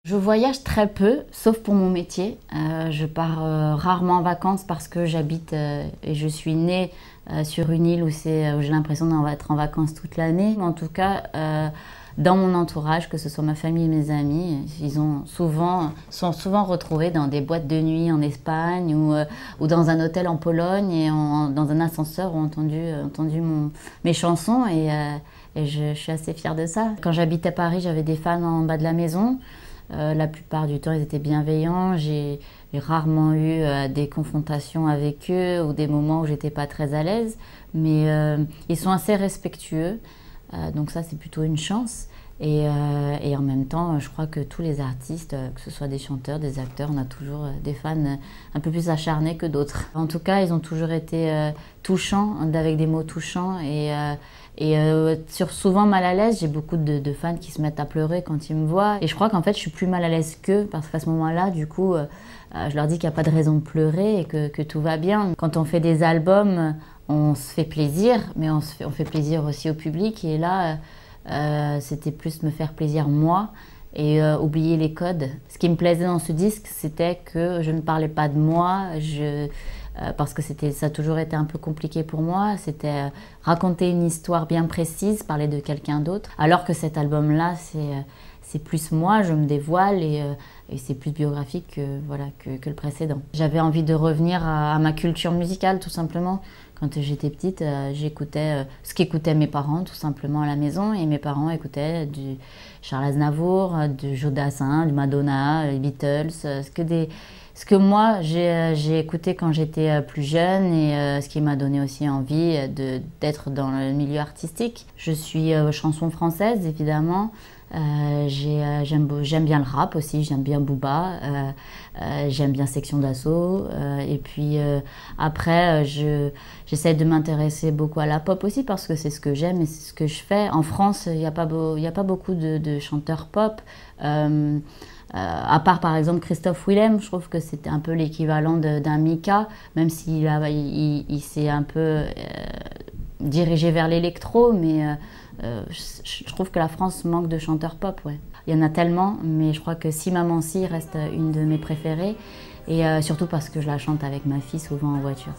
Je voyage très peu, sauf pour mon métier. Je pars rarement en vacances parce que j'habite et je suis née sur une île où j'ai l'impression d'être en vacances toute l'année. En tout cas, dans mon entourage, que ce soit ma famille et mes amis, sont souvent retrouvés dans des boîtes de nuit en Espagne ou dans un hôtel en Pologne et dans un ascenseur ont entendu mes chansons et je suis assez fière de ça. Quand j'habitais à Paris, j'avais des fans en bas de la maison. La plupart du temps, ils étaient bienveillants. J'ai rarement eu des confrontations avec eux ou des moments où j'étais pas très à l'aise. Mais ils sont assez respectueux. Donc ça, c'est plutôt une chance. Et en même temps, je crois que tous les artistes, que ce soit des chanteurs, des acteurs, on a toujours des fans un peu plus acharnés que d'autres. En tout cas, ils ont toujours été touchants, avec des mots touchants souvent mal à l'aise. J'ai beaucoup de fans qui se mettent à pleurer quand ils me voient. Et je crois qu'en fait, je suis plus mal à l'aise qu'eux parce qu'à ce moment-là, du coup, je leur dis qu'il n'y a pas de raison de pleurer et que tout va bien. Quand on fait des albums, on se fait plaisir, mais on fait plaisir aussi au public. Et là, c'était plus me faire plaisir moi et oublier les codes. Ce qui me plaisait dans ce disque, c'était que je ne parlais pas de moi, parce que ça a toujours été un peu compliqué pour moi. C'était raconter une histoire bien précise, parler de quelqu'un d'autre. Alors que cet album-là, c'est plus moi, je me dévoile et c'est plus biographique que le précédent. J'avais envie de revenir à ma culture musicale, tout simplement. Quand j'étais petite, j'écoutais ce qu'écoutaient mes parents, tout simplement, à la maison. Et mes parents écoutaient du Charles Aznavour, du Jodassin, du Madonna, les Beatles, ce que moi j'ai écouté quand j'étais plus jeune et ce qui m'a donné aussi envie d'être dans le milieu artistique. Je suis chanson française, évidemment. J'aime bien le rap aussi, j'aime bien Booba, j'aime bien Sexion d'Assaut. Et puis après, j'essaie de m'intéresser beaucoup à la pop aussi parce que c'est ce que j'aime et c'est ce que je fais. En France, il n'y a pas beaucoup de chanteurs pop. À part par exemple Christophe Willem, je trouve que c'était un peu l'équivalent d'un Mika, même s'il s'est un peu dirigé vers l'électro, mais je trouve que la France manque de chanteurs pop. Ouais. Il y en a tellement, mais je crois que Si Maman Si reste une de mes préférées, et surtout parce que je la chante avec ma fille souvent en voiture.